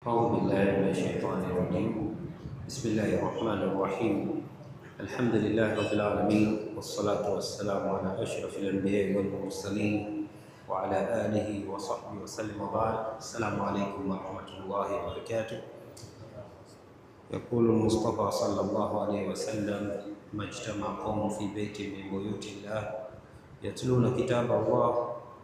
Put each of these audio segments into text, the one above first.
أعوذ بالله من الشيطان الرجيم. بسم الله الرحمن الرحيم. الحمد لله رب العالمين، والصلاة والسلام على أشرف الأنبياء والمرسلين وعلى آله وصحبه وسلم وبعد. السلام عليكم ورحمة الله وبركاته. يقول المصطفى صلى الله عليه وسلم: ما اجتمع قوم في بيت من بيوت الله يتلون كتاب الله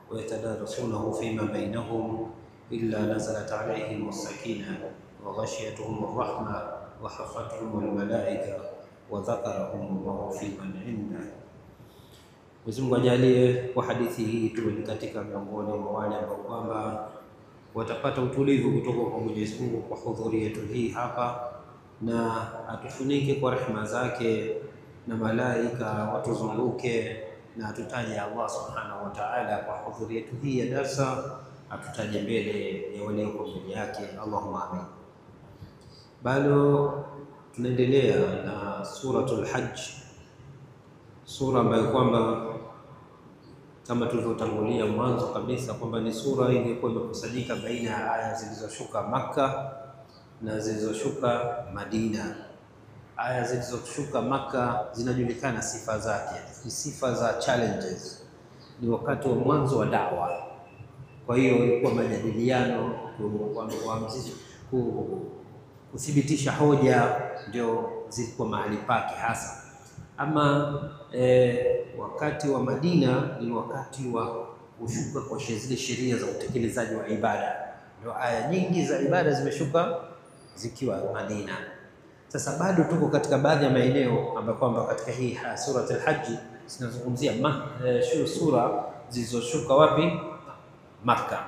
ويتدارسونه فيما بينهم إلا نزلت عليهم السكينة وغشيتهم الرحمة وحفتهم الملائكة وذكرهم الله في من عنده. Mwenyezi Mungu ajalie kwa hadithi hii tuwe katika miongoni mwa wale ambao kwamba watapata utulivu kutoka kwa Mwenyezi Mungu kwa hudhuri yetu hii hapa, na atufunike kwa rehema zake na malaika watuzunguke, na atutaje Allah subhanahu wa ta'ala kwa hudhuri yetu hii ya darsa, atutaje mbele ya walioko mbele yake. Allahumma amin. Bado tunaendelea na suratul Hajj, sura ambayo kwamba kama tulivyotangulia mwanzo kabisa kwamba ni sura iliyokuwa imekusanyika baina ya aya zilizoshuka Makka na zilizoshuka Madina. Aya zilizoshuka Makka zinajulikana sifa zake, ni sifa za challenges, ni wakati wa mwanzo wa da'wa. Kwa hiyo ilikuwa majadiliano, kuthibitisha hoja, ndio zilikuwa mahali pake hasa. Ama wakati wa Madina ni wakati wa kushuka kwa zile sheria za utekelezaji wa ibada, ndio aya nyingi za ibada zimeshuka zikiwa Madina. Sasa bado tuko katika baadhi ya maeneo ambapo kwamba katika hii suratul Hajj zinazungumzia sura zilizoshuka wapi? Makka.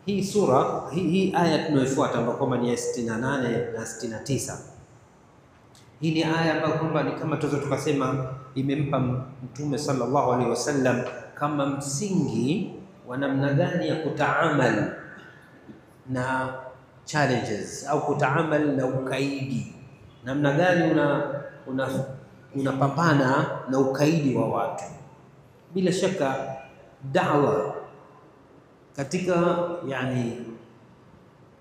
Hii sura hii aya tunayofuata ambayo kwamba ni ya 68 na 69. Hii ni aya ambayo kwamba ni kama tuzo tukasema imempa Mtume sallallahu alaihi wasallam kama msingi wa namna gani ya kutaamal na challenges au kutaamal na ukaidi, namna gani unapambana na ukaidi wa watu. Bila shaka da'wa katika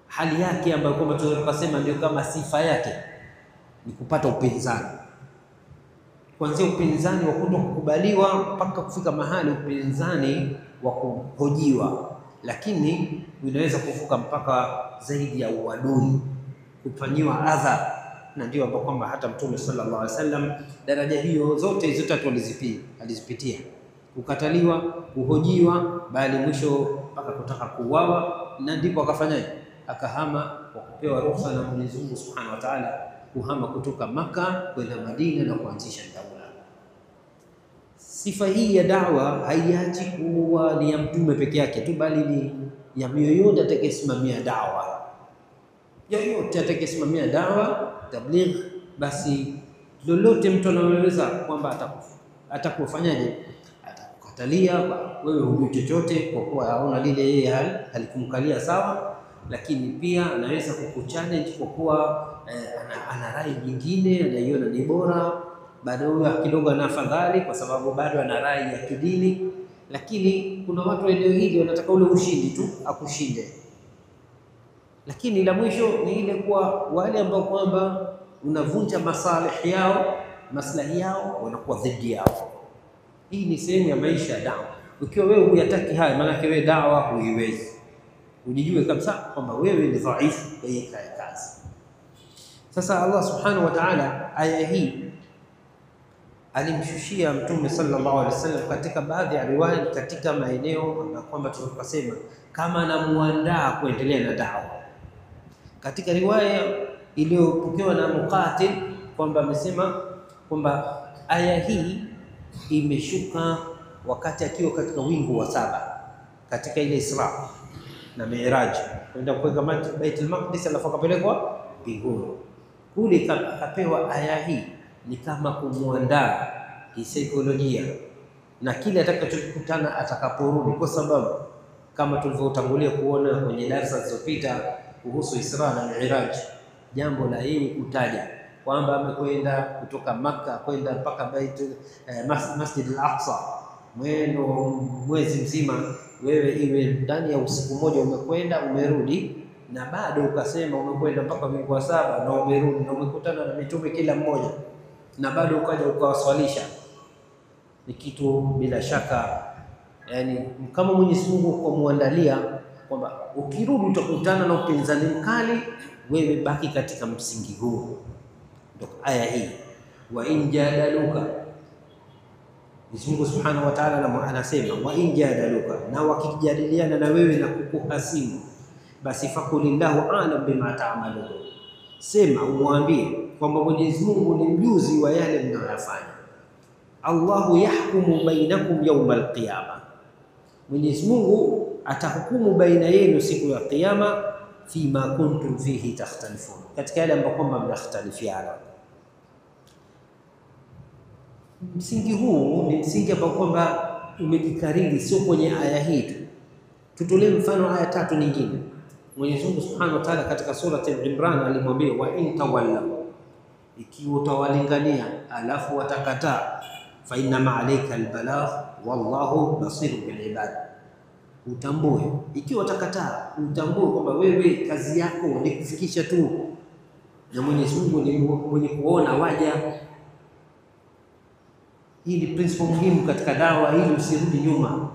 hali yake ambayo kwamba tunasema ndio kama sifa yake ni kupata upinzani, kuanzia upinzani wa kutokukubaliwa mpaka kufika mahali upinzani wa kuhojiwa, lakini unaweza kuvuka mpaka zaidi ya uadui, kufanyiwa adha. Na ndio ambapo kwamba hata Mtume sallallahu alaihi wasallam daraja hiyo zote hizo tatu alizipitia: kukataliwa, kuhojiwa, bali mwisho mpaka kutaka kuuawa. Na ndipo akafanyaje? Akahama kwa kupewa ruhusa na Mwenyezi Mungu Subhanahu wa Ta'ala, kuhama kutoka Makka kwenda Madina na kuanzisha dawla. Sifa hii ya da'wa haiachi kuwa ni ya mtume peke yake tu, bali ni ya yoyote atakayesimamia da'wa. Yoyote atakayesimamia da'wa, tabligh, basi lolote mtu anaweza kwamba atakufanyaje, atakukatalia wewe, hujui chochote kwa kuwa hauna lile yeye halikumkalia sawa, lakini pia anaweza kukuchallenge kwa kuwa ana rai nyingine anaiona ni bora, bado huyo kidogo ana afadhali kwa sababu bado ana rai ya kidini. Lakini kuna watu eneo hili wanataka ule ushindi tu, akushinde. Lakini la mwisho ni ile kwa wale ambao kwamba unavunja maslahi yao wanakuwa dhidi yao. Hii ni sehemu ya maisha ya da'wa. Ukiwa wewe huyataki haya, maana wewe da'wa huiwezi, ujijue kabisa kwamba wewe ni dhaifu kwa hii kazi. Sasa Allah subhanahu wa ta'ala aya hii alimshushia Mtume sallallahu alaihi wasallam katika baadhi ya riwaya, katika maeneo na kwamba tunasema kama anamuandaa kuendelea na da'wa. Katika riwaya iliyopokewa na Muqatil kwamba amesema kwamba aya hii imeshuka wakati akiwa katika wingu wa 7 katika ile Isra na Mi'raj, kwenda kuweka Baitul Maqdis, alafu akapelekwa mbinguni. Kule akapewa aya hii ni kama kumuandaa kisaikolojia na kile atakachokutana atakaporudi, kwa sababu kama tulivyotangulia kuona kwenye darasa zilizopita kuhusu Isra na Mi'raj, jambo la yeye kutaja kwamba amekwenda kutoka Makka kwenda mpaka Masjid al-Aqsa, mwezi mzima, wewe iwe ndani ya usiku mmoja umekwenda umerudi, na bado ukasema umekwenda mpaka mbingu ya 7 na umerudi na umekutana na mitume kila mmoja na bado ukaja ukawaswalisha, ni kitu bila shaka, yani kama Mwenyezi Mungu kumwandalia kwamba ukirudi utakutana na upinzani mkali, wewe baki katika msingi huu. Ndio aya hii, wa in jadaluka, Mwenyezi Mungu Subhanahu wa Ta'ala anasema wa in jadaluka, na wakijadiliana na wewe na kukuhasimu, basi fakulillahu a'lam bima ta'malun, sema umwambie kwamba Mwenyezi Mungu ni mjuzi wa yale mnayoyafanya. Allahu yahkumu bainakum yawm al-qiyama, Mwenyezi Mungu atahukumu baina yenu siku ya Kiyama, fima kuntum fihi takhtalifun, katika yale ambayo kwamba mnakhtalifiana. Msingi huu ni msingi ambao kwamba umejikariri, sio kwenye aya hii tu. Tutolee mfano aya 3 nyingine. Mwenyezi Mungu Subhanahu wa Ta'ala katika surati Al-Imran alimwambia wa in tawalla, ikiwa utawalingania alafu watakataa, fa inna ma alayka al-balagh wallahu basirun bil ibad, utambue ikiwa watakataa, utambue kwamba wewe kazi yako ni kufikisha tu, na Mwenyezi Mungu ni mwenye kuona waja. Hii ni principle muhimu katika dawa, ili usirudi nyuma,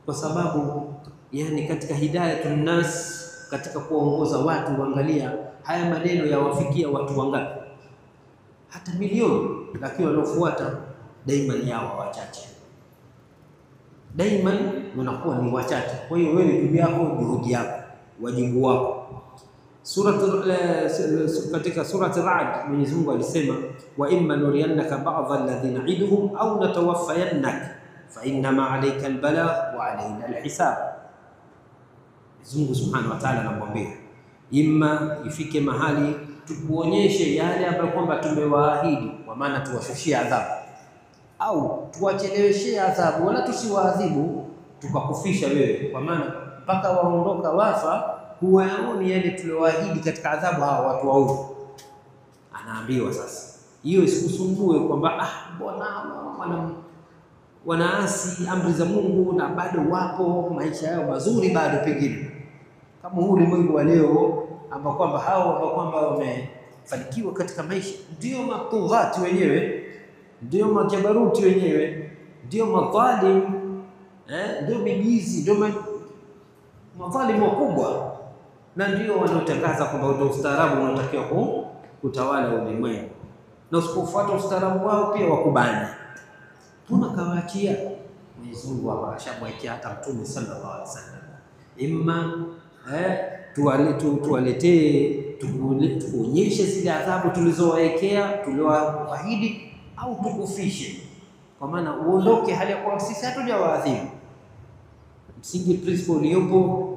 kwa sababu yani katika hidayatun nas, katika kuongoza watu, angalia haya maneno yawafikia watu wangapi? Hata milioni, lakini wanaofuata daima ni hao wachache, daima wanakuwa ni wachache. Kwa hiyo wewe juhudi yako, juhudi yako, wajibu wako. Katika surati Ra'd Mwenyezi Mungu alisema wa imma nuriyannaka ba'dha alladhi na'iduhum au natawaffayannak fa inna ma alayka albalagh wa alayna alhisab. Mwenyezi Mungu Subhanahu wa Ta'ala anamwambia imma ifike mahali tukuonyeshe yale ambayo kwamba tumewaahidi, kwa maana tuwashushie adhabu, au tuwacheleweshee adhabu, wala tusiwaadhibu tukakufisha wewe, kwa maana mpaka waondoka wafa huwaoni yale tuliowaahidi katika adhabu hawa watu waovu. Anaambiwa sasa hiyo isikusumbue kwamba mbona wanaasi amri za Mungu na bado wapo maisha yao mazuri bado, pengine kama huu ulimwengu wa leo ambao kwamba hao ambao kwamba wamefanikiwa katika maisha ndio matughati wenyewe, ndio majabaruti wenyewe, ndio madhalim, ndio mijizi, ndio madhalimu wakubwa, na ndio wanaotangaza kwamba ndio ustaarabu unatakiwa kutawala ulimwengu, na usipofuata ustaarabu wao pia wakubani. Tunakawaachia Mwenyezi Mungu hapa, ashamwekea hata Mtume sallallahu alaihi wasallam, imma tuwaletee tuonyeshe zile adhabu tulizowawekea tuliowaahidi, au tukufishe, kwa maana uondoke hali ya kuwa sisi hatujawaadhibu. Msingi principle iliyopo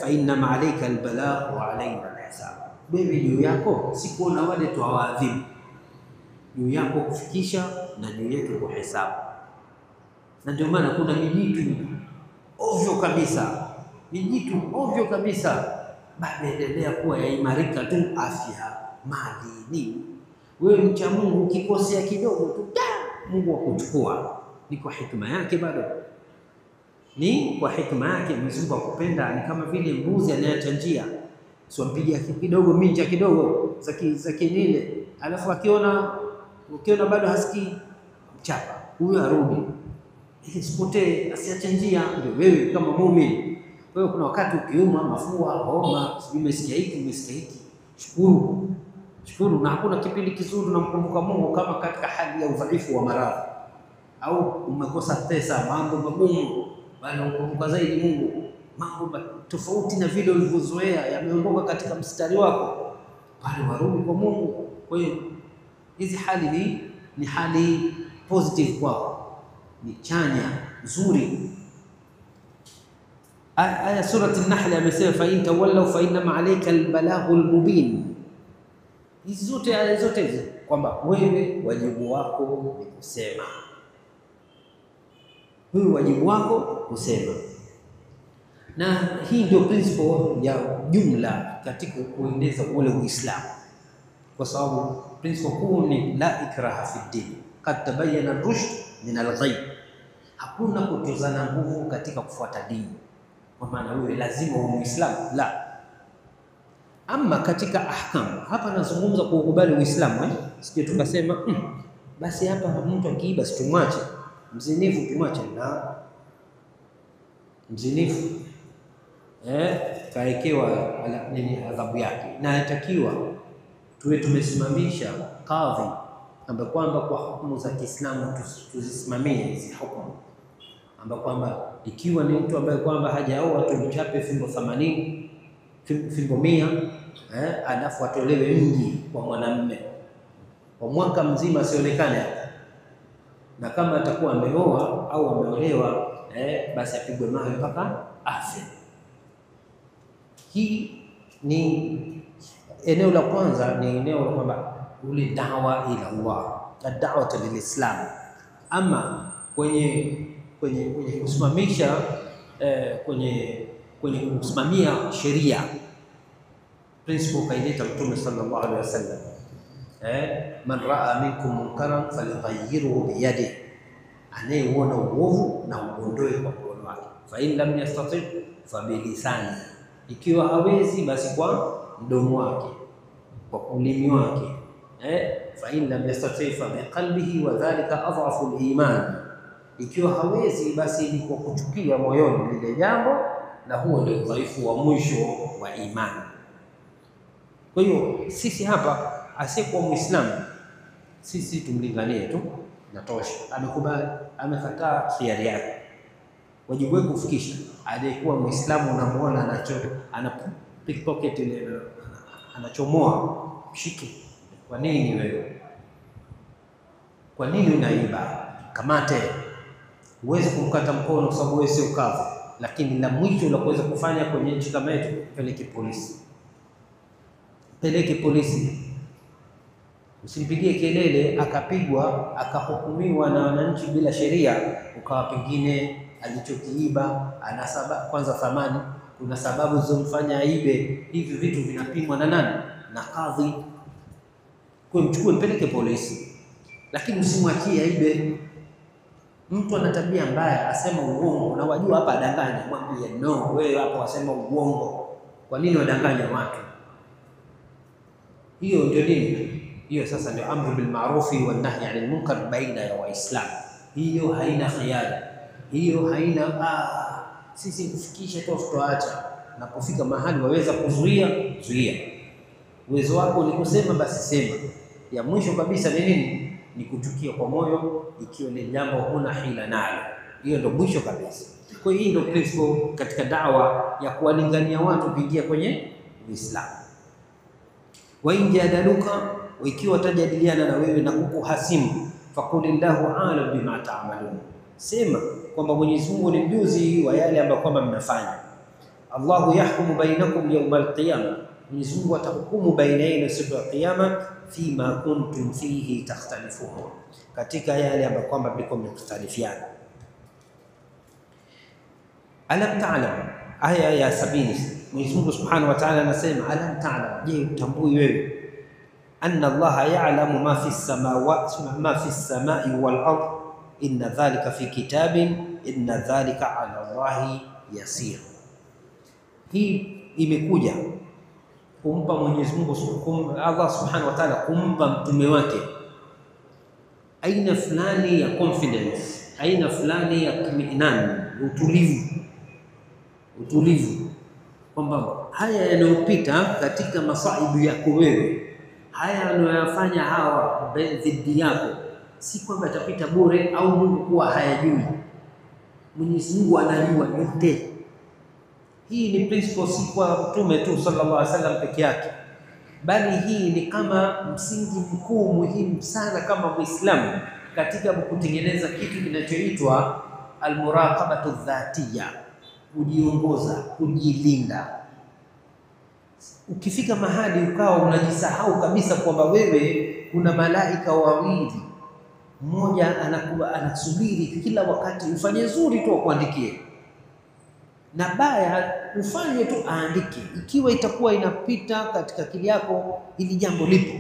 fa inna ma alayka albalagh wa alayna alhisab, wewe juu yako si kuona wale tuwaadhibu, juu yako kufikisha na juu yetu kuhesabu. Na ndio maana kuna mijitu ovyo kabisa, bado endelea kuwa yaimarika tu, afya, mali, nini. Wewe mcha Mungu ukikosea kidogo tu Mungu akuchukua, ni kwa hikma yake, bado ni kwa hikma yake. Mwenyezi Mungu akupenda ni kama vile mbuzi anayeacha njia, sio mpiga kidogo minja kidogo za kinile, alafu ukiona bado hasikii, mchapa huyo arudi, ili sipotee, asiache njia. Ndio wewe kama muumini. Kwa hiyo kuna wakati ukiuma, mafua, homa, umesikia hiki, shukuru, na hakuna kipindi kizuri unamkumbuka Mungu kama katika hali ya udhaifu wa maradhi, au umekosa pesa, mambo magumu, bali unakumbuka zaidi Mungu. Mambo tofauti na vile ulivyozoea yameondoka katika mstari wako, bali warudi kwa Mungu. Kwa hiyo hizi hali ni hali positive kwako, ni chanya nzuri. Aya surati An-Nahl amesema fa in tawallaw fa inna ma alayka al-balaghul mubin. Hizi zote aya zote hizi kwamba wewe wajibu wako ni kusema, wewe wajibu wako kusema. Na hii ndio principle ya jumla katika kuendeleza ule Uislamu, kwa sababu principle kuu ni la ikraha fi din, qad tabayyana ar-rushd min al-ghayb. Hakuna kutozana nguvu katika kufuata dini, kwa maana wewe lazima uwe Muislamu, la. Ama katika ahkamu, hapa nazungumza kuukubali Uislamu, sije tukasema basi hapa mtu akiiba situmwache, mzinifu tumwache. Na mzinifu kaekewa nini adhabu yake, na inatakiwa tuwe tumesimamisha kadhi ambaye kwamba kwa hukumu za Kiislamu tuzisimamie hizi hukumu, ambaye kwamba ikiwa ni mtu ambaye kwamba hajaoa tumchape fimbo 80 fimbo 100, alafu atolewe mji kwa mwanamume kwa mwaka mzima asionekane, na kama atakuwa ameoa au ameolewa basi apigwe mawe mpaka afe. Hii ni eneo la kwanza, ni eneo la kwamba ule dawa ila Allah, ad-da'watu lilislam. Ama kwenye kusimamisha kwenye kusimamia sheria, principle kaileta Mtume sallallahu alaihi wasallam, man raa minkum munkaran falyughayyirhu biyadihi, anayeona uovu na uondoe kwa mkono wake. Fa in lam yastati fa bilisani, ikiwa hawezi basi kwa mdomo wake, kwa ulimi wake. Fa in lam yastati fa biqalbihi wa dhalika adhafu al-iman, ikiwa hawezi basi ni kwa kuchukia moyoni lile jambo, na huo ndio udhaifu wa mwisho wa imani. Kwa hiyo sisi hapa, asiyekuwa Muislamu sisi tumlinganie tu natosha. Amekubali, amekataa, khiari yake, wajibu wake kufikisha. Aliyekuwa Muislamu unamuona ana pickpocket ile, anachomoa, mshike. Kwa nini wewe? Kwa nini unaiba? Kamate. Huwezi kumkata mkono kwa sababu wewe sio kavu, lakini la mwisho la kuweza kufanya kwenye nchi kama yetu, peleke polisi. Peleke polisi. Usimpigie kelele akapigwa akahukumiwa na wananchi bila sheria, ukawa pengine alichokiiba ana sababu. Kwanza thamani, kuna sababu zilizomfanya aibe. Hivi vitu vinapimwa na nani? Na kadhi. Kwa mchukue mpeleke polisi, lakini usimwachie aibe. Mtu ana tabia mbaya, asema uongo na wajua hapa adanganya, mwambie no, wewe hapo wasema uongo. Kwa nini wadanganya watu? Hiyo ndio nini? Hiyo sasa ndio amru bil ma'rufi wan nahy 'anil munkar baina ya Waislamu. Hiyo haina khiari, hiyo haina sisi kufikisha tu tuacha. Napofika mahali waweza kuzuia, zuia. Uwezo wako ni kusema, basi sema. Ya mwisho kabisa ni nini? Ni kuchukia kwa moyo, ikiwa ni jambo huna hila nalo. Hiyo ndio mwisho kabisa. Kwa hiyo hii ndio principle katika dawa ya kuwalingania watu kuingia kwenye Uislamu. Wa in jadaluka, ikiwa watajadiliana na wewe na kukuhasimu, faqulillahu a'lam bima ta'malun, sema kwamba Mwenyezi Mungu ni mjuzi wa yale ambayo kwamba mnafanya. Allahu yahkumu bainakum yawmal qiyamah, Mwenyezi Mungu atahukumu baina yenu siku ya Kiyama, fima kuntum fihi takhtalifun, katika yale ambayo kwamba mlikuwa mnakhtalifiana. Alam ta'lam, aya ya 70, Mwenyezi Mungu Subhanahu wa Ta'ala anasema alam ta'lam, je utambui wewe, anna Allaha ya'lamu ma fi samawati ma fi samai wal ard, inna dhalika fi kitabin, inna dhalika 'ala Allahi yasir. Hii imekuja kumpa Mwenyezi Mungu Allah Subhanahu wa Ta'ala, kumpa mtume wake aina fulani ya confidence, aina fulani ya kiminani, utulivu, kwamba haya yanayopita katika masaibu yako wewe, haya yanayofanya hawa dhidi yako, si kwamba yatapita bure au Mungu kuwa hayajui. Mwenyezi Mungu anajua yote. Hii ni principle si kwa mtume tu sallallahu alaihi wasallam peke yake, bali hii ni kama msingi mkuu muhimu sana kama Muislamu katika kutengeneza kitu kinachoitwa almuraqabatu dhatiya, kujiongoza, kujilinda. Ukifika mahali ukawa unajisahau kabisa kwamba wewe kuna malaika wawili, mmoja anasubiri kila wakati ufanye zuri tu akuandikie, na baya ufanye tu aandike. Ikiwa itakuwa inapita katika akili yako ili jambo lipo,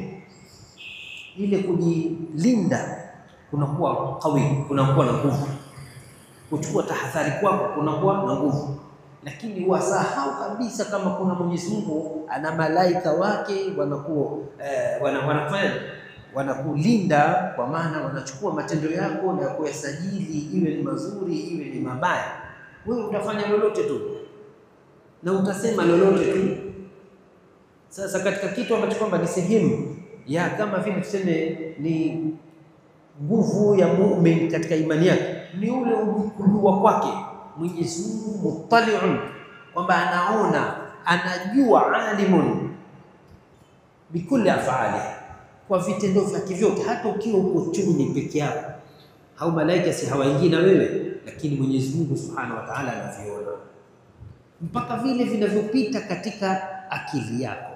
ile kujilinda kunakuwa kawi, kunakuwa na nguvu. Kuchukua tahadhari kwako kunakuwa na nguvu. lakini wasahau kabisa kama kuna Mwenyezi Mungu ana malaika wake wanakulinda, kwa maana wanachukua matendo yako na kuyasajili, iwe ni mazuri iwe ni mabaya. Wewe utafanya lolote tu na utasema lolote tu. Sasa katika kitu ambacho kwamba ni sehemu ya kama vile tuseme ni nguvu ya muumini katika imani yake, ni ule kujua kwake Mwenyezi Mungu muttali'un, kwamba anaona, anajua, alimun bikulli af'ali, kwa vitendo vyake vyote. Hata ukiwa uko chini peke yako, au malaika si hawaingii na wewe, lakini Mwenyezi Mungu Subhanahu wa Ta'ala anaviona, mpaka vile vinavyopita katika akili yako,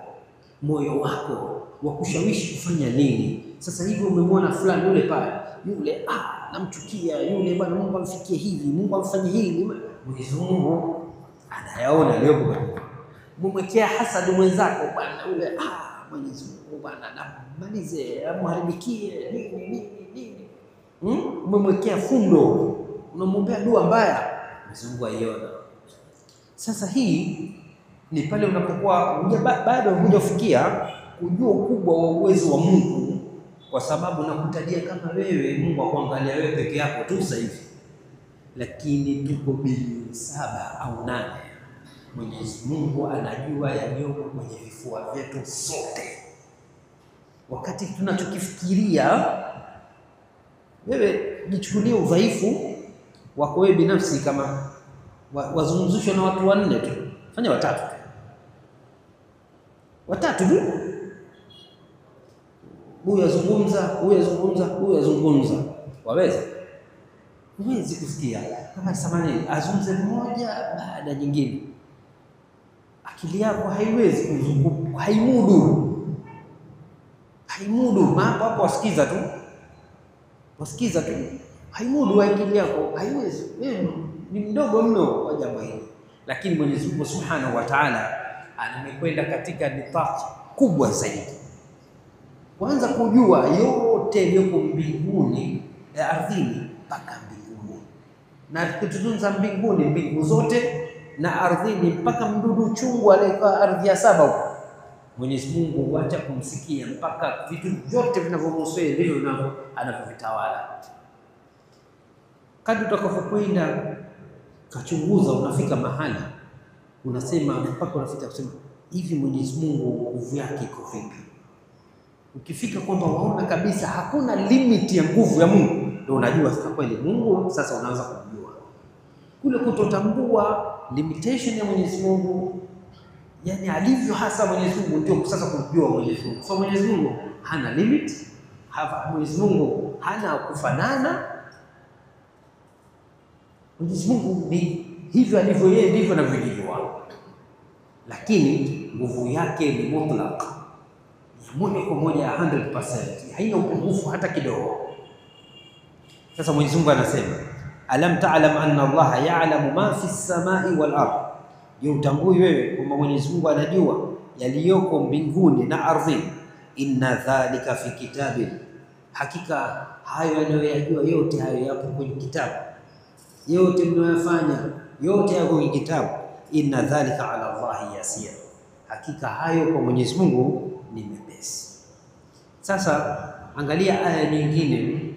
moyo wako wa kushawishi kufanya nini. Sasa hivi umemwona fulani yule pale, yule namchukia yule bwana, Mungu amfikie hivi, Mungu amfanye hili. Mwenyezi Mungu anayaona leo kwa mumwekea hasadi mwenzako bwana yule, Mwenyezi Mungu bwana namalize, amharibikie nini. Umemwekea fundo, unamwombea dua mbaya, Mwenyezi Mungu aiona. Sasa hii ni pale unapokuwa bado hujafikia kujua ukubwa wa uwezo wa Mungu, kwa sababu nakutajia kama wewe Mungu akuangalia wewe peke yako tu sasa hivi, lakini tuko bilioni 7 au 8. Mwenyezi Mungu anajua yaliyomo kwenye vifua vyetu sote. Wakati tunachokifikiria, wewe jichukulie udhaifu wako wewe binafsi, kama wazungumzishwa na watu 4 tu, fanya 3 tu, huyu azungumza, waweza? Huwezi kusikia. Kama samani azungumze mmoja baada ya nyingine, akili yako haiwezi kuzunguka, haimudu. Hapo wasikiza tu, haimudu akili yako, haiwezi. Wewe ni mdogo mno kwa jambo hili, lakini Mwenyezi Mungu Subhanahu wa Ta'ala amekwenda katika nitaki kubwa zaidi. Kwanza kujua yote yaliyoko mbinguni, ardhini mpaka mbinguni, na kutunza mbinguni, mbingu zote, na ardhini mpaka mdudu chungu aliyekuwa ardhi ya 7 huko. Mwenyezi Mungu huacha kumsikia mpaka vitu vyote vinavyomhusu ndivyo anavyovitawala. Kadri utakapokwenda kachunguza, unafika mahali unasema, mpaka unafika kusema hivi, Mwenyezi Mungu nguvu yake iko vipi? Ukifika kwamba waona kabisa hakuna limit ya nguvu ya Mungu, ndio unajua sasa kweli Mungu. Sasa unaanza kujua kule kutotambua limitation ya Mwenyezi Mungu, yani alivyo hasa Mwenyezi Mungu, ndio sasa kujua Mwenyezi Mungu. So Mwenyezi Mungu hana limit, Mwenyezi Mungu hana kufanana. Mwenyezi Mungu ni hivyo alivyo yeye, ndivyo anavyojua, lakini nguvu yake ni mutlaq, moja kwa moja 100%, haina upungufu hata kidogo. Sasa Mwenyezi Mungu anasema, alam ta'lam anna Allah ya'lamu ma fi as-samai wal ardh, je, utambui wewe kwamba Mwenyezi Mungu anajua yaliyoko mbinguni na ardhini? Inna dhalika fi kitabin, hakika hayo anayoyajua yote hayo yapo kwenye kitabu, yote mnayofanya yote yako kwenye kitabu. Inna dhalika ala Allahi yasir, hakika hayo kwa Mwenyezi Mungu ni mepesi. Sasa angalia aya nyingine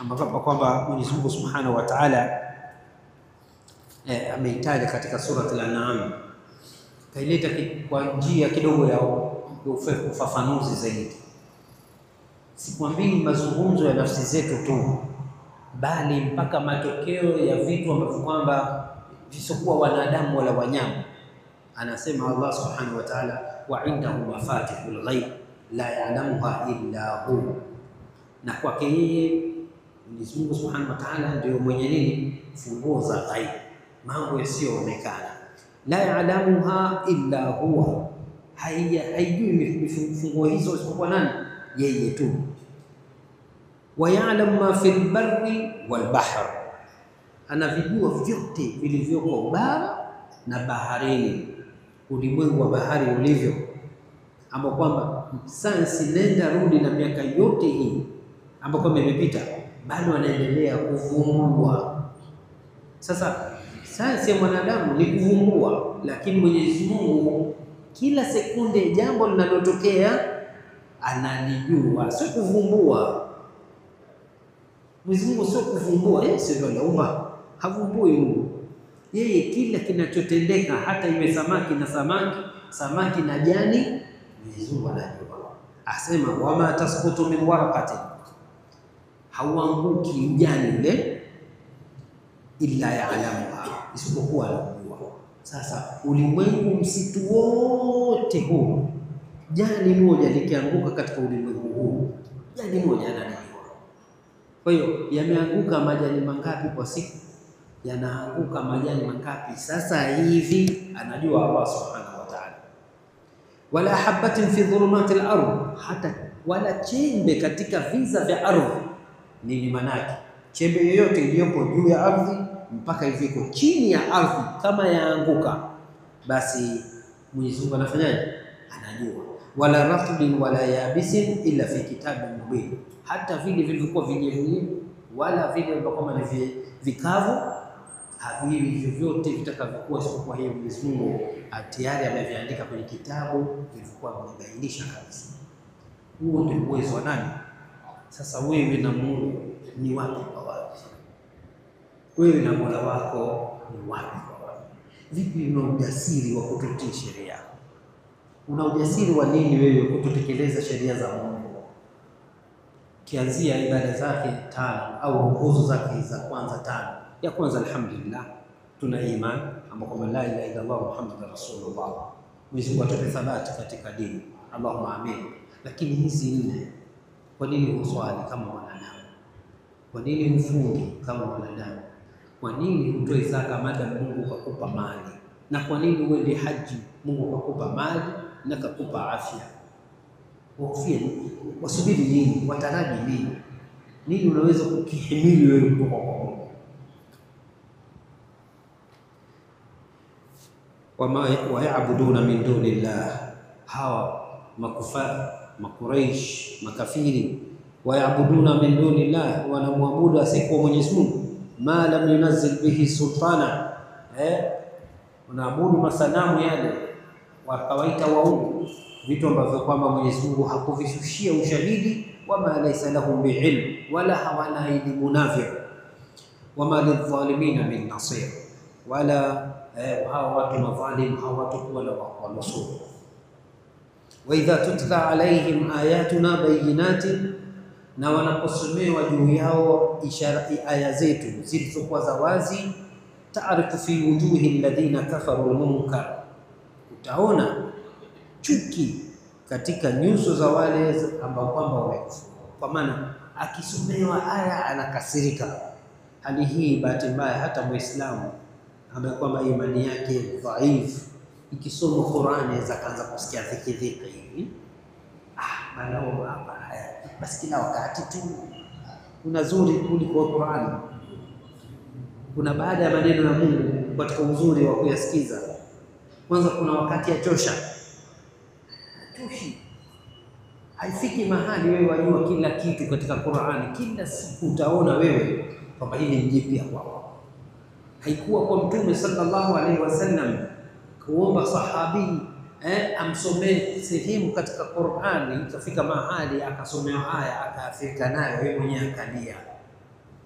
ambapo kwamba Mwenyezi Mungu Subhanahu wa Ta'ala ameitaja katika surati al-An'am, kaileta kwa njia kidogo ya ufafanuzi zaidi. Sikwambii mazungumzo ya nafsi zetu tu, bali mpaka matokeo ya vitu ambavyo kwamba visokuwa wanadamu wala wanyama. Anasema Allah Subhanahu wa Ta'ala, wa indahu mafatihul ghaib la ya'lamuha illa hu, na kwake yeye Mwenyezi Mungu Subhanahu wa Ta'ala ndio mwenye nini? Funguo za ghaib, mambo yasiyoonekana. La ya'lamuha illa huwa, haijui funguo hizo isipokuwa nani? Yeye tu. Wa ya'lamu ma fil barri wal bahr, anavijua vyote vilivyoko bara na baharini, ulimwengu wa bahari ulivyo, ambao kwamba sayansi nenda rudi na miaka yote hii ambao kwamba imepita, bado wanaendelea kuvumbua. Sasa Sayansi ya mwanadamu ni kuvumbua, lakini Mwenyezi Mungu kila sekunde jambo linalotokea analijua, sio kuvumbua. Mwenyezi Mungu sio kuvumbua, yeye sio anaumba, havumbui Mungu. Yeye kila kinachotendeka, hata iwe samaki na samaki na jani, Mwenyezi Mungu anajua. Asema wama tasqutu min waraqatin, hauanguki mjani ule illa ya'lamuha, isipokuwa anajua. Sasa ulimwengu, msitu wote huu, jani moja likianguka katika ulimwengu huu, jani moja analijua. Kwa hiyo yameanguka majani mangapi kwa siku, yanaanguka majani mangapi sasa hivi, anajua Allah subhanahu wa ta'ala. Wala habatin fi dhulumati al-ardh, hata wala chembe katika viza vya ardhi. Nini manake? Chembe yoyote iliyopo juu ya ardhi mpaka iviko chini ya ardhi, kama yaanguka, basi Mwenyezi Mungu anafanyaje? Anajua. Wala ratbin wala yabisin illa fi kitabin mubin, hata vile vilivyokuwa vinyevu wala vile ambavyo ni vikavu, haviwi vyovyote vitakavyokuwa isipokuwa hiyo Mwenyezi Mungu tayari ameviandika kwenye kitabu, vilikuwa vimebainisha kabisa. Huo ndio uwezo wa nani? Sasa wewe na Mungu ni wapi kwa wapi? Wewe na Mola wako ni wapi kwa wapi? Vipi una ujasiri wa kutotii sheria? Una ujasiri wa nini wewe kutotekeleza sheria za Mungu? Kianzia ibada zake 5 au nguzo zake za kwanza 5. Ya kwanza, alhamdulillah, tuna imani ambapo la ilaha illa Allah Muhammadur Rasulullah. Mwenyezi Mungu atupe thabati katika dini, Allahumma amin. Lakini hizi 4, kwa nini huswali kama wanadamu? Kwa nini hufungi kama wanadamu? Kwa nini hutoe zaka madam Mungu kakupa mali? Na kwa nini uende haji Mungu kakupa mali na kakupa afya? Wahofia wasubiri nini? Wataraji nini? Nini unaweza kukihimili wewe kutoka kwa Mungu? Wayabuduna min dunillah, hawa makufar makuraish makafiri, wayabuduna min dunillah, wanamwabudu asiyekuwa Mwenyezi Mungu, ma lam yunazzil bihi sultana, wanaabudu masanamu yale, wakawaita waungu, vitu ambavyo kwamba Mwenyezi Mungu hakuvishushia ushahidi, wama laysa lahum biilm, wala hawana elimu navyo, wama lidhalimina min nasir, wala hawa watu madhalim hawatakuwa na wanusuru. Wa idha tutla alaihim ayatuna bayinatin, na wanaposomewa juu yao aya zetu zilizokuwa za wazi, taarifu fi wujuhi alladhina kafaru almunkar, utaona chuki katika nyuso za wale ambao kwamba wamekufuru. Kwa maana akisomewa aya anakasirika. Hali hii bahati mbaya hata Muislamu ambaye kwamba imani yake dhaifu, ikisoma Qur'ani zakaanza kusikia dhiki hivi, manao hapa haya, basi kila wakati tu kuna zuri kuliko Qur'ani. Kuna baada ya maneno ya Mungu katika uzuri wa kuyasikiza, kwanza kuna wakati yachosha, haifiki mahali wewe wajua kila kitu katika Qur'ani. Kila siku utaona wewe kwamba hili ni jipya kwako. Haikuwa kwa Mtume sallallahu alaihi wasallam kuomba sahabi amsomee sehemu katika Qur'ani, ikafika mahali akasomewa aya akaafika nayo, yeye mwenyewe akalia.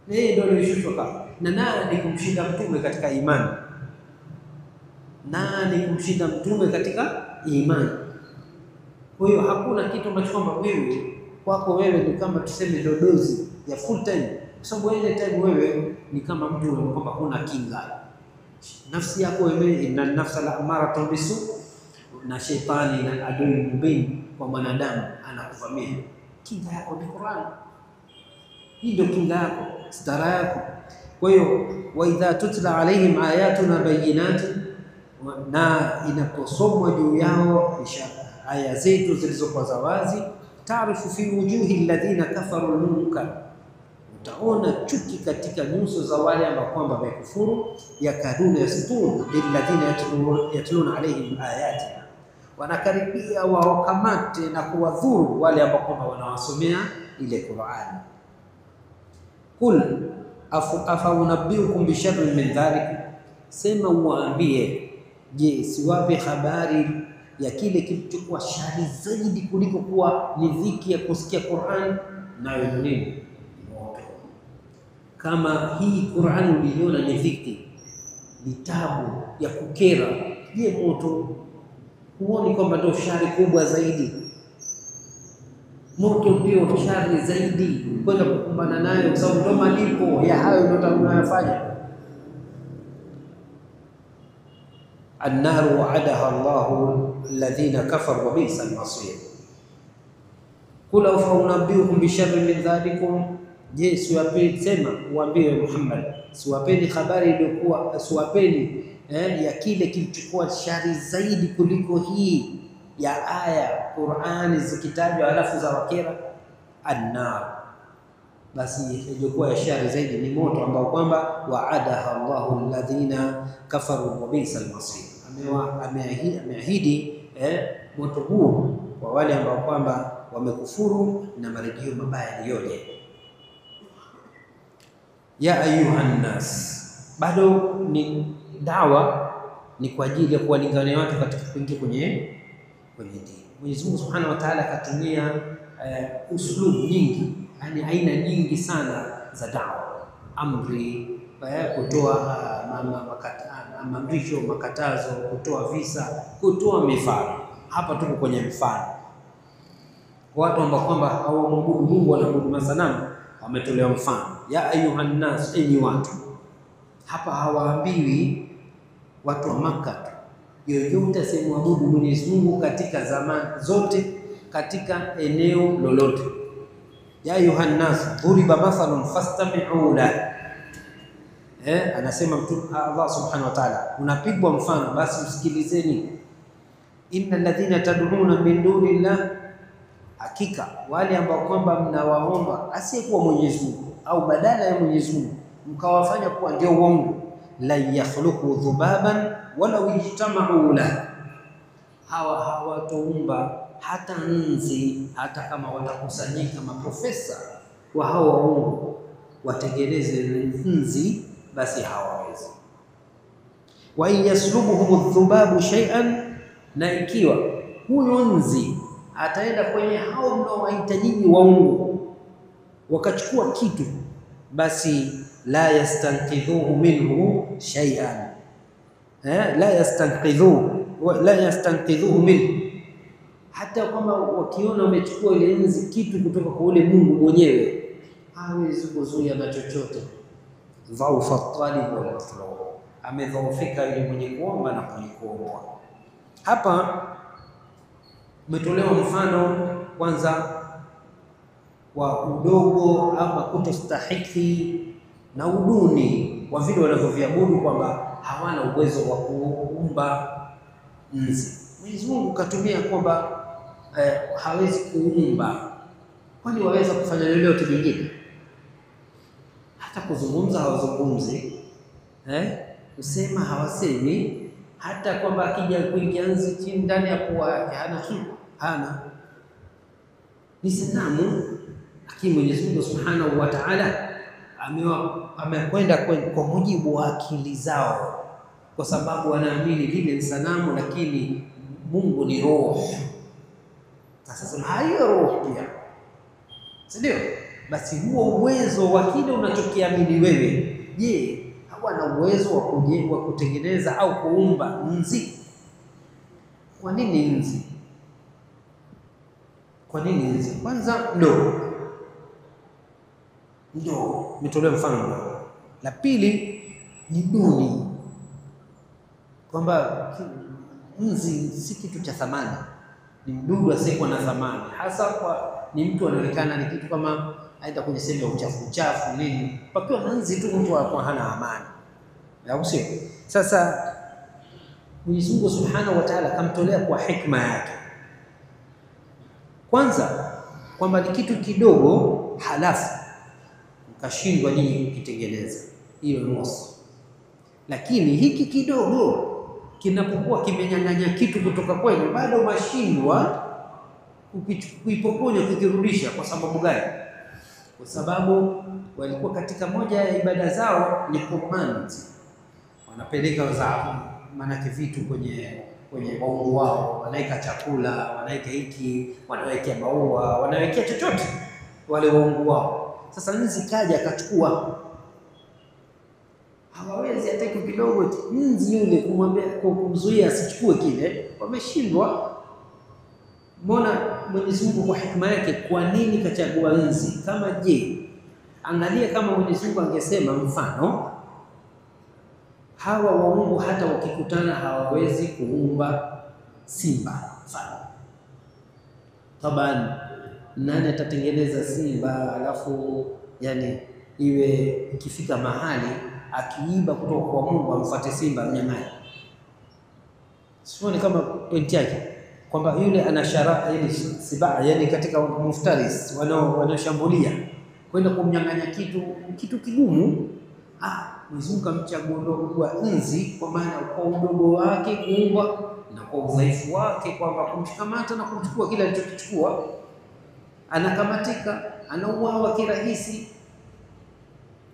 Yeye ndio alishuka. Na nani kumshinda Mtume katika imani? Nani kumshinda Mtume katika imani? Kwa hiyo hakuna kitu ambacho kwamba wewe kwako wewe ni kama tuseme dodozi ya full time, kwa sababu ile time wewe ni kama mtu kwamba huna kinga. Nafsi yako wewe, inna nafsa la amaratu bisu, na shetani na adui mubin kwa mwanadamu anakuvamia. Kinga yako ni Qur'an, hii ndio kinga yako, stara yako. Kwa hiyo wa idha tutla alaihim ayatuna bayinatin, na inaposomwa juu yao aya zetu zilizokuwa za wazi, taarifu fi wujuhi alladhina kafaru almunkar, utaona chuki katika nyuso za wale ambao kwamba wamekufuru. Yakaduna yasitun billadhina yatluna alaihim ayatina, wanakaribia wawakamate na kuwadhuru wale ambao kwamba wanawasomea ile Qur'ani. Kul afa unabbiukum bi sharrin min dhalik, sema uwaambie, je, siwape habari ya kile kilichokuwa shari zaidi kuliko kuwa ni dhiki ya kusikia Qur'an, nayo ni nini? Moto. Kama hii Qur'an uliona ni dhiki, ni tabu ya kukera, je, moto huoni kwamba ndio shari kubwa zaidi? Moto ndio shari zaidi kwenda kukumbana nayo, kwa sababu ndio malipo ya hayo ndio unayofanya. An-naru wa'adaha Allahu alladhina kafaru wa bi'sa al-masir. Kula fa unabbiukum bi sharri min dhalikum, je, siwapeni, sema uambie Muhammad, siwapeni habari iliyokuwa, siwapeni ya kile kilichokuwa shari zaidi kuliko hii ya aya Qur'ani zikitajwa alafu za wakera. An-nar, basi iliyokuwa ya shari zaidi ni moto ambao kwamba wa'adaha Allahu alladhina kafaru wa bi'sa al-masir, ameahidi moto huu kwa wale ambao kwamba wamekufuru na marejeo mabaya yote. Ya ayuhan nas, bado ni dawa, ni kwa ajili ya kuwalingania watu katika kuingia kwenye dini. Mwenyezi Mungu Subhanahu wa Ta'ala akatumia uslub nyingi, yani aina nyingi sana za dawa, amri, kutoa maamrisho, makatazo, kutoa visa, kutoa mifano. Hapa tuko kwenye mfano, watu ambao kwamba hawamwabudu Mungu, wanaabudu masanamu, wametolewa mfano. Ya ayuhan nas, enyi watu. Hapa hawaambiwi watu wa Makka yoyote asemwabudu Mwenyezi Mungu katika zamani zote, katika eneo lolote. Ya ayuhan nas dhuriba mathalun fastami'u la, anasema Allah Subhanahu wa Ta'ala, unapigwa mfano basi usikilizeni. Innal ladhina tad'una min dunillah, hakika wale ambao kwamba mnawaomba asiyekuwa Mwenyezi Mungu au badala ya Mwenyezi Mungu mkawafanya kuwa ndio uongo, la yakhluqu dhubaban wala ijtama'u la, hawatoumba hata nzi, hata kama watakusanyika maprofesa wa hao waongo watengeneze nzi, basi hawawezi. Wa in yaslubuhum dhubabu shay'an, na ikiwa huyo nzi ataenda kwenye hao mnaowaita nyinyi waongo wakachukua kitu, basi la yastanqidhuhu minhu shay'an, la yastanqidhuhu minhu, hata kama wakiona wamechukua ile nzi kitu kutoka kwa ule Mungu mwenyewe, hawezi kuzuia na chochote. Dhaufa talib wal matlub, amedhoofika yule mwenye kuomba na mwenye kuombwa. Hapa umetolewa mfano kwanza wa udogo ama kutostahiki na uduni wa vile wanavyoviabudu, kwamba hawana uwezo wa kuumba nzi. Mwenyezi Mungu katumia kwamba hawezi kuumba, kwani waweza kufanya lolote lingine? Hata kuzungumza hawazungumzi, kusema hawasemi, hata kwamba akija kuingia nzi chini ndani ya pua yake hana, ni sanamu. Lakini Mwenyezi Mungu Subhanahu wa Ta'ala amekwenda kwa mujibu wa akili zao, kwa sababu wanaamini lile ni sanamu, lakini Mungu ni roho. Sasa hayo roho pia, si ndio? Basi huo uwezo wa kile unachokiamini wewe, je, hawana uwezo wa kutengeneza au kuumba nzi? Kwa nini nzi? Kwa nini nzi? Kwanza ndo nitolee mfano ndo. La pili ni duni, kwamba nzi si kitu cha thamani, ni mdudu asiyekuwa na thamani, hasa kwa ni mtu anaonekana ni kitu kama aenda kwenye sehemu ya uchafu nini, pakiwa na nzi tu mtu hana amani, au sio? Sasa Mwenyezi Mungu Subhanahu wa Ta'ala kamtolea kwa hikma yake, kwanza kwamba ni kitu kidogo, halafu mkashindwa nyinyi kukitengeneza, hiyo mosi. Lakini hiki kidogo kinapokuwa kimenyang'anya kitu kutoka kwenu, bado mashindwa kuipokonya, kukirudisha. Kwa sababu gani? Kwa sababu walikuwa katika moja ya ibada zao ni command, wanapeleka za maanake vitu kwenye waungu wao, wanaweka chakula, wanaweka hiki, wanawekea maua, wanawekea chochote wale waungu wao. Sasa nzi kaja akachukua, hawawezi hata kidogo nzi yule kumzuia asichukue kile, wameshindwa. Mbona Mwenyezi Mungu kwa hikma yake, kwa nini kachagua nzi? Kama angalia kama Mwenyezi Mungu angesema mfano hawa waungu hata wakikutana hawawezi kuumba simba mfano. Taban, nani atatengeneza simba alafu yani iwe ikifika mahali akiiba kutoka kwa Mungu amfuate simba mnyang'anyi? Sioni kama point yake kwamba yule ana shara yani sibaa, yani katika muftaris wanaoshambulia kwenda kumnyang'anya kitu kigumu. Mwenyezi Mungu amchagua nzi kwa maana kwa udogo wake kuumba na kwa udhaifu wake kwamba kumshikamata na kumchukua kile alichokichukua, anakamatika, anauawa kirahisi.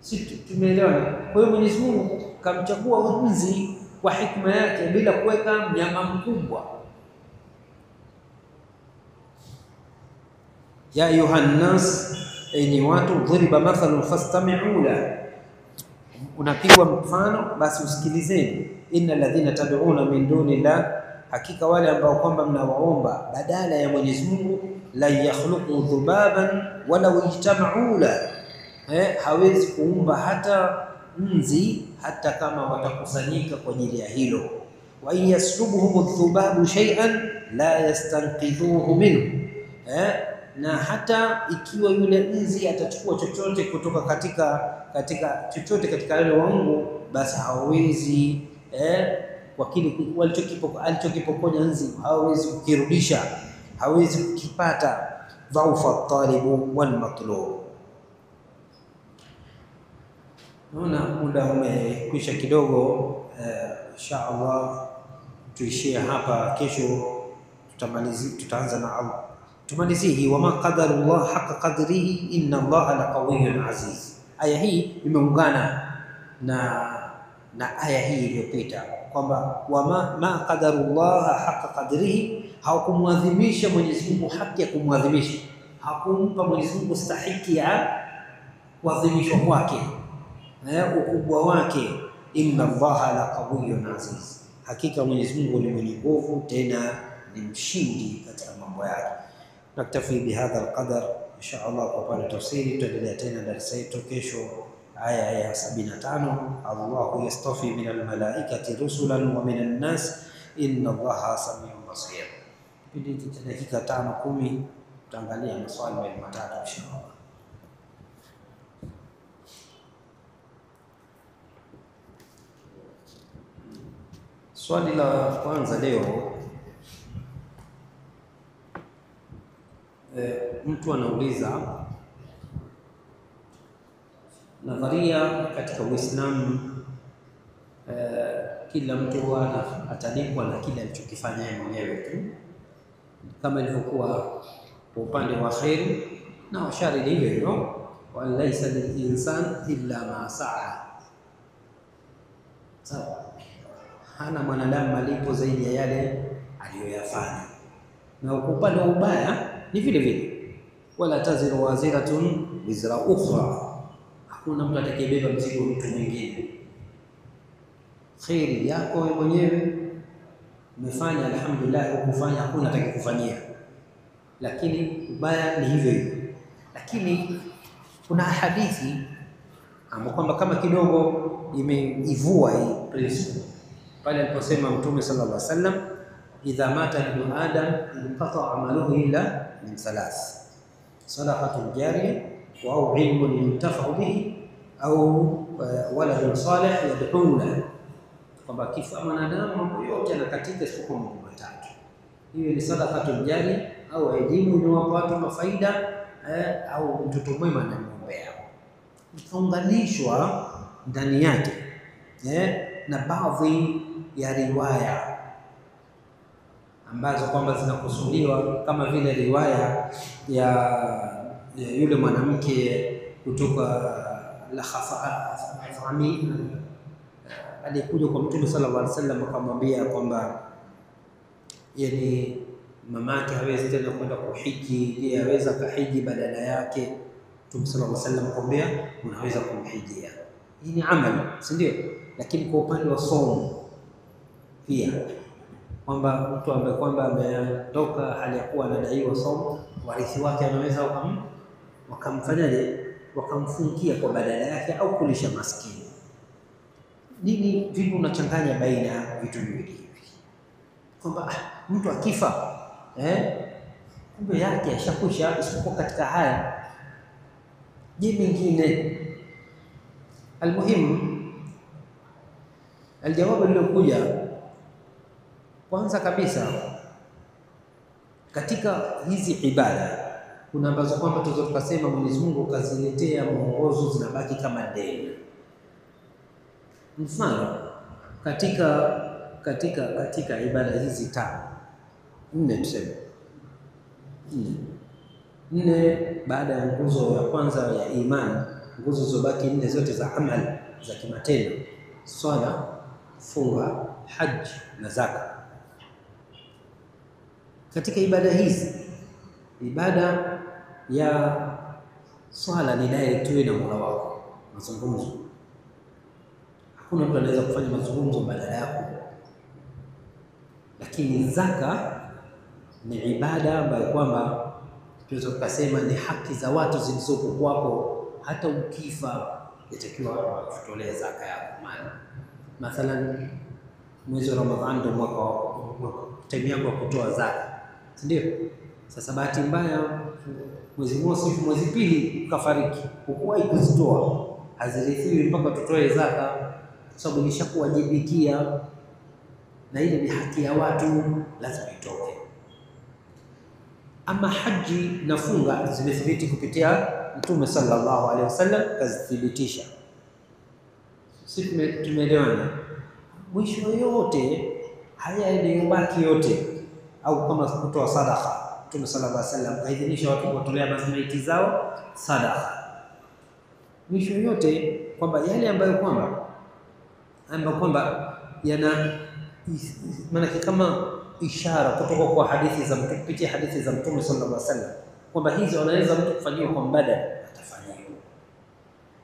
Sisi tumeelewana. Kwa hiyo Mwenyezi Mungu kamchagua nzi kwa hikma yake bila kuweka mnyama mkubwa. Ya ayuhan nas, enyi watu, dhuriba mathalun fastami'u la, unapigwa mfano basi usikilizeni. Innal ladhina tad'una min dunillah, hakika wale ambao kwamba mnawaomba badala ya Mwenyezi Mungu, la yakhluqu dhubaban walau ijtama'u la, hawezi kuumba hata nzi hata kama watakusanyika kwa ajili ya hilo. Wa yaslubuhum dhubabu shay'an la yastanqidhuhu minhu, na hata ikiwa yule nzi atachukua chochote kutoka katika chochote katika wale waungu, basi hawezi kwa kile alichokipokonya nzi hawezi kukirudisha, hawezi kukipata. Dhaufa talibu wal matlub. Naona muda umekwisha kidogo, insha Allah tuishie hapa. Kesho tutaanza na Allah, tumalizie hii wama qadarullah haqa qadrihi inna Allaha laqawiyyun aziz. Aya hii imeungana na aya hii iliyopita kwamba wama qadarullah haqa qadrihi, hakumwadhimisha Mwenyezi Mungu haki ya kumwadhimisha, hakumpa Mwenyezi Mungu stahiki ya kuadhimishwa kwake, ukubwa wake. Inna Allaha laqawiyyun aziz, hakika Mwenyezi Mungu ni mwenye nguvu tena ni mshindi katika mambo yake. Naktafi bihadha alqadar insha Allah. Kwa upande tafsiri tutaendelea tena darasa yetu kesho, aya ya 75. Allahu yastafi min almalaikati rusulan wa min annas inna Allaha samiun basir. Kipindi cha dakika 5-10 tutaangalia maswali matatu insha Allah. Swali la kwanza leo, mtu anauliza nadharia katika Uislamu, kila mtu atalipwa na kile alichokifanya yeye mwenyewe tu, kama ilivyokuwa kwa upande wa khairi na washari hivyo hivyo, wa laysa lil-insan illa ma sa'a. Sawa, hana mwanadamu malipo zaidi ya yale aliyoyafanya. Na kwa upande wa ubaya ni vile vile, wala taziru waziratun wizra ukhra, hakuna mtu atakayebeba mzigo mtu mwingine. Khairi yako wewe mwenyewe umefanya, alhamdulillah, ukufanya hakuna atakayekufanyia, lakini ubaya ni hivyo hivyo. Lakini kuna hadithi ambapo kwamba kama kidogo imeivua hii principle pale aliposema Mtume sallallahu alaihi wasallam, idha mata ibnu adam inqata amaluhu illa min thalath, sadaqatun jariyah au ilmun yuntafa'u bihi au waladun salih yad'u lahu, kwamba kifa mwanadamu mambo yote yanakatika isipokuwa mambo matatu. Hiyo ni sadaqatun jariyah au elimu inawapa watu mafaida, au mtoto mwema anamwombea. Ikaunganishwa ndani yake na baadhi ya riwaya ambazo kwamba zinakusudiwa, kama vile riwaya ya yule mwanamke kutoka la khafami alikuja kwa Mtume sallallahu alaihi wasallam akamwambia kwamba yani mamake hawezi tena kwenda kuhiji, yeye aweza kahiji badala yake. Mtume sallallahu alaihi wasallam akamwambia unaweza kumhijia. Hii ni amali, si ndio? Lakini kwa upande wa somo pia kwamba mtu ambaye kwamba ametoka hali ya kuwa anadaiwa somo, warithi wake anaweza wakamfanyaje, wakamfungia kwa badala yake au kulisha maskini. Nini vipi unachanganya baina ya vitu viwili hivi, kwamba mtu akifa kumbe yake ashakwisha, isipokuwa katika haya je mengine. Almuhimu, aljawabu lilokuja kwanza kabisa, katika hizi ibada kuna ambazo kwamba tuzo tukasema Mwenyezi Mungu kaziletea mwongozo, zinabaki kama deni. Mfano katika ibada hizi nne, tuseme nne baada ya nguzo ya kwanza ya imani, nguzo zilizobaki nne zote za amali za kimatendo: swala, funga, haji na zaka. Katika ibada hizi, ibada ya swala ni direct wewe na Mola wako, mazungumzo. Hakuna mtu anaweza kufanya mazungumzo badala yako. Lakini zaka ni ibada ambayo kwamba tunaweza kusema ni haki za watu zilizopo kwako. Hata ukifa yatakiwa kutolee zaka yako. Mathalan mwezi wa Ramadhani ndio mwaka time yako ya kutoa zaka, si ndio? Sasa bahati mbaya mwezi mosi, mwezi pili ukafariki, hukuwahi kuzitoa, hazirithiwi mpaka tutoe zaka, kwa sababu nishakuwajibikia na ile ni haki ya watu, lazima itoke. Ama haji na funga zimethibiti kupitia Mtume sallallahu alaihi wasallam, kazithibitisha. Sisi tumeelewana. Mwisho yote haya yanayobaki yote, au kama kutoa sadaka, Mtume sallallahu alaihi wasallam kaidhinisha watu kutolea maiti zao sadaka. Mwisho yote kwamba yale ambayo kwamba yana maana kama ishara kutoka kwa hadithi za Mtume, kupitia hadithi za Mtume sallallahu alaihi wasallam, kwamba hizo wanaweza mtu kufanyiwa kwa mbadala, atafanyiwa.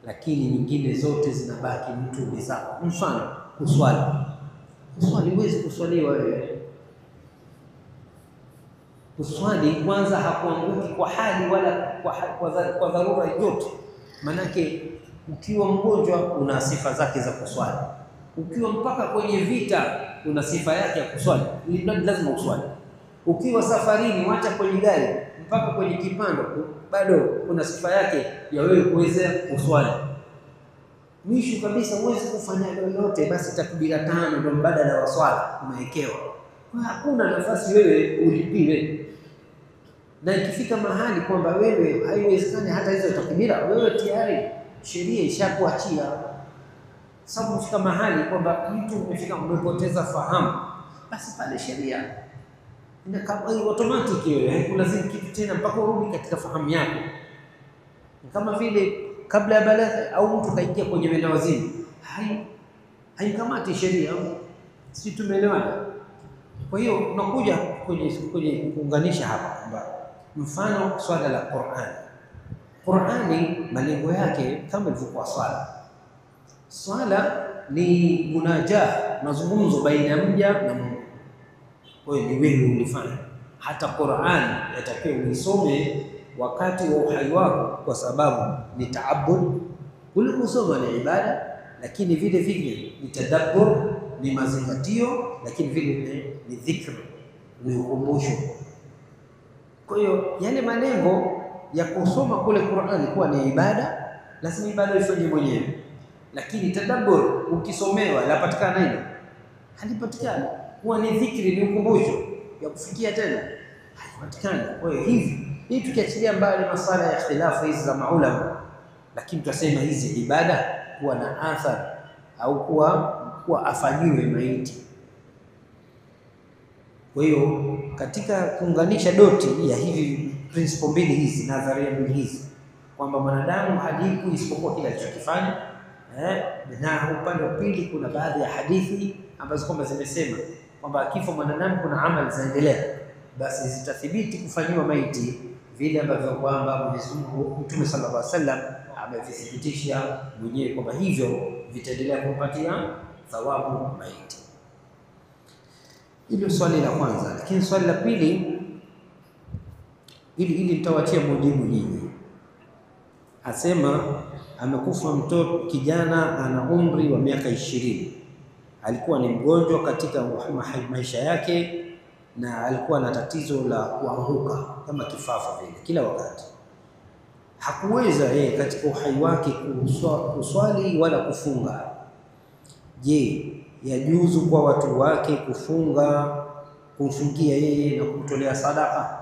Lakini nyingine zote zinabaki mtu ni sawa. Mfano kuswali, huwezi kuswaliwa wewe. Kuswali kwanza hakuanguki kwa hali wala kwa dharura yote. Manake ukiwa mgonjwa una sifa zake za kuswali, ukiwa mpaka kwenye vita una sifa yake ya kuswali, lazima uswali. Ukiwa safarini, wacha kwenye gari mpaka kwenye kipando, bado kuna sifa yake ya wewe kuweza kuswali. Mwisho kabisa huwezi kufanya lolote, basi takbira 5 ndio mbadala wa swala umewekewa. Hakuna nafasi wewe ulipiwe. Na ikifika mahali kwamba wewe haiwezekani hata hizo takbira, wewe tayari sheria ishakuachia. Sababu ukifika mahali kwamba mtu umepoteza fahamu, basi pale sheria ina kama automatic, wewe haikulazimu kitu tena mpaka urudi katika fahamu yako. Kama vile kabla ya balagha au mtu kaingia kwenye wenda wazimu, haikamati sheria. Si tumeelewana? Kwa hiyo unakuja kwenye kuunganisha hapa kwamba mfano swala la Qur'ani malengo yake kama ilivyokuwa swala ni munajah, mazungumzo baina ya mja na Mungu. Kwa hiyo ni wewe ulifanya. Hata Qur'ani yatakiwa uisome wakati wa uhai wako, kwa sababu ni taabud. Kule kusoma ni ibada, lakini vile vile ni tadabbur, ni mazingatio, lakini vile ni dhikr, ni ukumbusho. Kwa hiyo yale malengo ya kusoma kule Qur'ani kuwa ni ibada, lazima ibada ifanye mwenyewe. Lakini tadabbur ukisomewa lapatikana hilo? Halipatikani. Kuwa ni dhikri, ni ukumbusho ya kufikia tena, haipatikani. Kwa hiyo hii tukiachilia mbali masuala ya ikhtilafu hizi za maulama, lakini tutasema hizi ibada kuwa na athari au kuwa afanyiwe maiti. Kwa hiyo katika kuunganisha doti ya hivi principle mbili hizi, nadharia mbili hizi, kwamba mwanadamu haliku isipokuwa kile alichokifanya, Na upande wa pili kuna baadhi ya hadithi ambazo kwamba zimesema kwamba akifa mwanadamu kuna amali zinaendelea, basi zitathibiti kufanyiwa maiti vile ambavyo kwamba Mwenyezi Mungu Mtume sallallahu alaihi wasallam amethibitisha mwenyewe kwamba hivyo vitaendelea kumpatia thawabu maiti. Hilo swali la kwanza. Lakini swali la pili, ili nitawachia mujibu nyinyi. Asema amekufa mtoto kijana ana umri wa miaka 20. Alikuwa ni mgonjwa katika maisha yake na alikuwa na tatizo la kuanguka kama kifafa vile kila wakati. Hakuweza yeye katika uhai wake kuswali wala kufunga. Je, yajuzu kwa watu wake kumfungia yeye na kumtolea sadaka?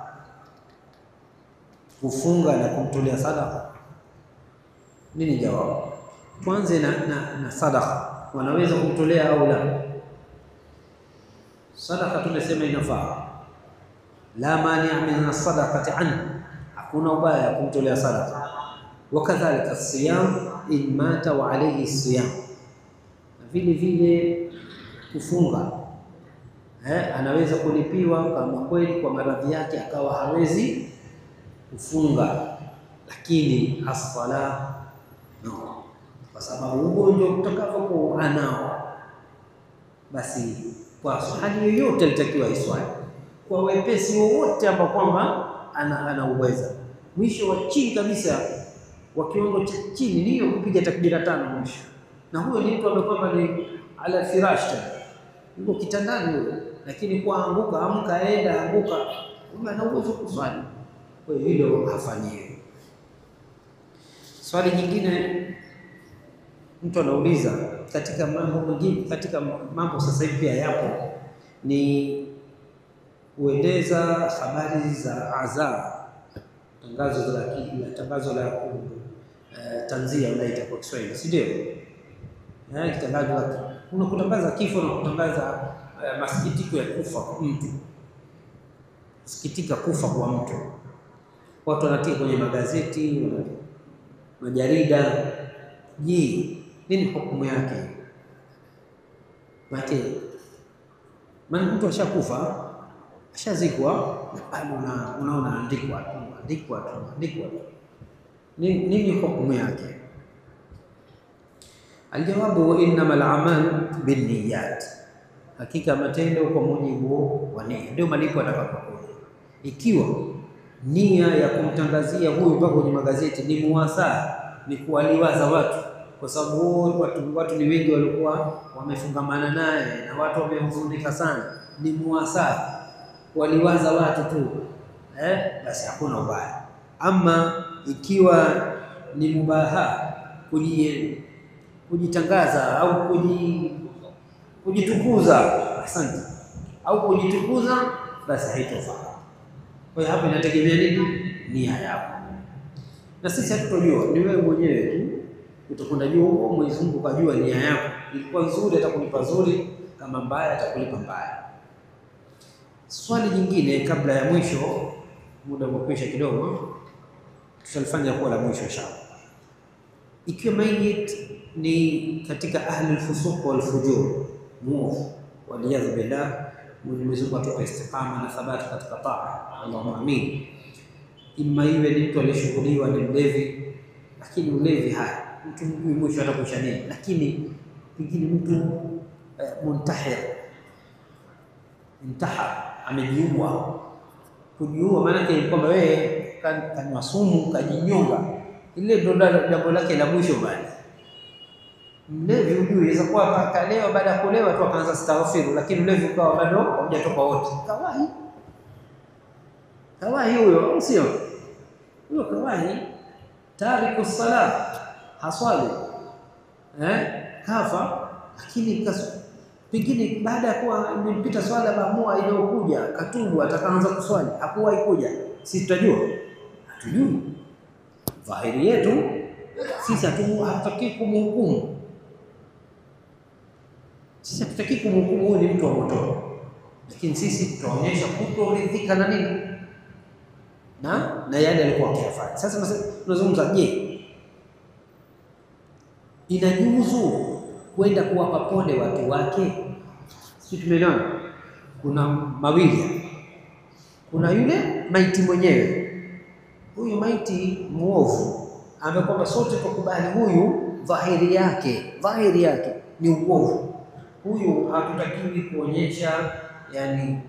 Kufunga na kumtolea sadaka? Nini jawabu? Tuanze na sadaka. Wanaweza kumtolea au la? Sadaka tumesema inafaa, la mania min sadaqati anhu, hakuna ubaya kumtolea sadaka. Wakadhalika siyam in mata wa alayhi siyam, vile vile kufunga, anaweza kulipiwa kama kweli kwa maradhi yake akawa hawezi kufunga, lakini as-sala no, kwa sababu ugonjwa utakapokuwa anao, basi kwa hali yoyote alitakiwa iswali kwa wepesi wowote ambao kwamba anauweza. Mwisho wa chini kabisa wa kiwango cha chini ndio kupiga takbira 5 mwisho, na huyo ni mtu ambaye kwamba ni ala firash, yuko kitandani huyo, lakini kwa anguka amka aenda anguka, ana uwezo kuswali, kwa hiyo hilo hafanyiwi. Swali jingine mtu anauliza katika mambo mengine, katika mambo sasa hivi pia yapo, ni kueleza habari za azaa, tangazo la tanzia unaita kwa Kiswahili, si ndio? Tangazo la kutangaza kifo na kutangaza masikitiko ya kufa kwa mtu, sikitika kufa kwa mtu. Watu wanatia kwenye magazeti, majarida. Je, nini hukumu yake? Maana mtu ashakufa, ashazikwa, bado unaona andikwa. Nini hukumu yake? Aljawabu, innamal a'mal binniyat, hakika matendo kwa mujibu wa nia ndio malipo atakapokuwa. Ikiwa nia ya kumtangazia huyu mpaka kwenye magazeti ni muwasaa, ni kuwaliwaza watu, kwa sababu watu ni wengi walikuwa wamefungamana naye na watu wamehuzunika sana, ni muwasaa kuwaliwaza watu tu, basi hakuna ubaya. Ama ikiwa ni mubaha, kujitangaza au kujitukuza, asante, au kujitukuza, basi haitofaa. Kwa hiyo hapo inategemea nini? Nia yako. Na sisi hatutojua, ni wewe mwenyewe tu utakwenda juu huko. Mwenyezi Mungu kajua nia yako, ilikuwa nzuri atakulipa nzuri, kama mbaya atakulipa mbaya. Swali jingine kabla ya mwisho, muda umekwisha kidogo, tutalifanya kwa la mwisho inshallah. Ikiwa mayit ni katika ahli al-fusuq wal fujur, muovu, waliyadhu billah, Mwenyezi Mungu atupe istiqama na thabati katika taa, Allahumma amin. Ima iwe ni mtu aliyeshughuliwa ni mlevi, lakini ulevi haya mtu mwisho atakusha nini, lakini pengine mtu muntahir, amejiua. Kujiua maana yake ni kwamba wewe kanywa sumu, kajinyonga, ile ndio jambo lake la mwisho. Bali mlevi ujue inaweza kuwa kalewa, baada ya kulewa tu akaanza astaghfiru, lakini mlevi ukawa bado hujatoka wote, kawahi huyo, sio huyo kawahi, tariku sala, haswali, kafa. Lakini pengine baada ya kuwa imempita swala baamua iliyokuja katubu, atakaanza kuswali, hakuwahi kuja, sisi tutajua? Hatujui. Dhahiri yetu sisi hatutaki kumhukumu, sisi hatutaki kumhukumu huyu ni mtu wa moto, lakini sisi tutaonyesha kutoridhika na nini na yale alikuwa akiyafanya. Sasa tunazungumza, je, inajuzu kwenda kuwapa pole watu wake? Sisi tumeelewana. Kuna mawili, kuna yule maiti mwenyewe. Huyu maiti muovu ambaye kwamba sote tukubali huyu dhahiri yake ni uovu. Huyu hatutakiwi kuonyesha yani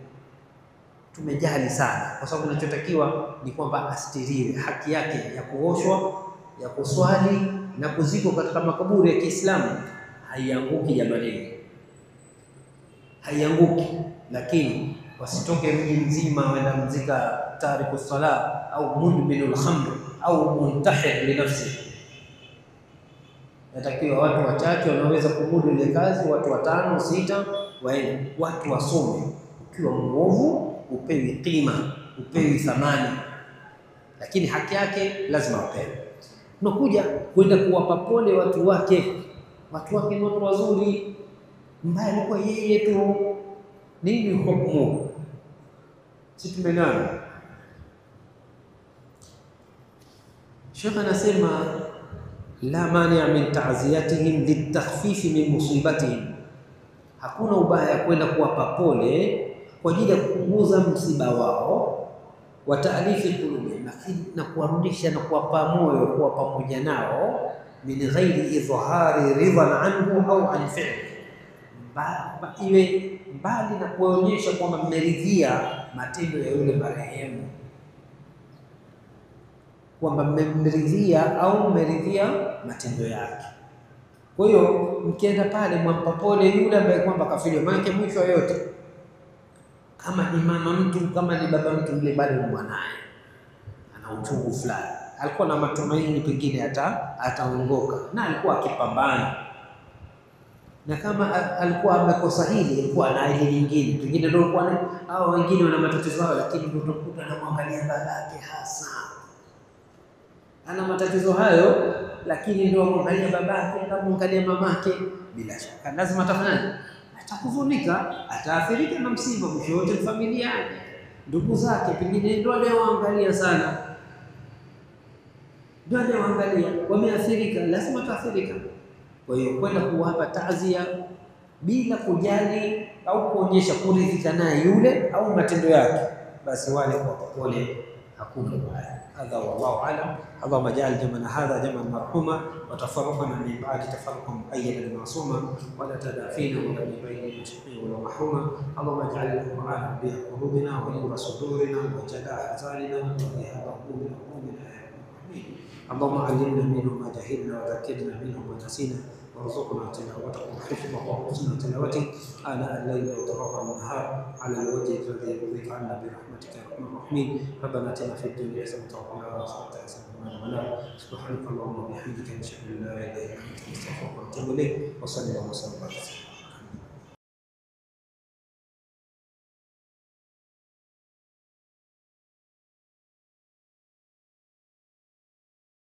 tumejali sana, kwa sababu tunachotakiwa ni kwamba astiriwe, haki yake ya kuoshwa, ya kuswali na kuzikwa katika makaburi ya Kiislamu haianguki jamani, haianguki. Lakini wasitoke mji mzima waenda mzika tariku sala au mudminul khamr au muntahir linafsi. Natakiwa watu wachache wanaweza kumudu ile kazi, watu 5 6 waende, watu wasome. Ukiwa muovu upewi qima, upewi thamani, lakini haki yake lazima upewe. Tunakuja kwenda kuwapa pole watu wake. Watu wake ni watu wazuri, mbaya alikuwa yeye tu. Nini hukumu? Si tumeelewana? Sheikh anasema la mania min ta'ziyatihim litakhfifi min musibatihim, hakuna ubaya kwenda kuwapa pole kwa ajili ya kupunguza msiba wao, wa taalifi qulubi, na kuwarudisha na kuwapa moyo, kuwa pamoja nao, min ghairi idhhari ridhan anhu au an fi'li, iwe mbali na kuonyesha kwamba mmeridhia matendo ya yule marehemu, kwamba mmeridhia au mmeridhia matendo yake. Kwa hiyo mkienda pale mwampa pole yule ambaye kwamba kafiliwa, maana mwisho yote kama ni mama mtu, kama ni baba mtu, yule bado ni mwanae, ana uchungu fulani, alikuwa na matumaini pengine ataongoka, na alikuwa akipambana, na kama alikuwa amekosa hili, alikuwa na hili lingine, pengine ndio kwa hao wengine wana matatizo yao, lakini ndio utakuta anamwangalia babake hasa ana matatizo hayo, lakini ndio amwangalia babake, anamwangalia mamake, bila shaka lazima atafanya, atakuvunika, ataathirika na msiba. Mwisho wote familia yake, ndugu zake pengine ndio anaoangalia sana, ndio anaoangalia, wameathirika, lazima ataathirika. Kwa hiyo kwenda kuwapa taazia bila kujali au kuonyesha kuridhika naye yule au matendo yake, basi wale kwa pole hakuna baya. Hadha wallahu alam. Allahumma ja'al jamana hadha jaman marhuma wa tafarraqana min ba'di tafarruqan mu'ayyadan ma'suma wa la tadafina wa la bayna mashqiyin wa mahuma. Allahumma ja'al al-Qur'ana bi qulubina wa nura sudurina wa jala'a hazanina wa dhahaba qulubina. اللهم علمنا منه ما جهلنا وذكرنا منه ما نسينا وارزقنا تلاوته وحفظه وحسن تلاوته آناء الليل وأطراف النهار على الوجه الذي يرضيك عنا برحمتك يا أرحم الراحمين. ربنا آتنا في الدنيا حسنة وفي الآخرة حسنة وقنا عذاب النار. سبحانك اللهم وبحمدك نشهد أن لا إله إلا أنت نستغفرك ونتوب إليك. وصلى الله وسلم على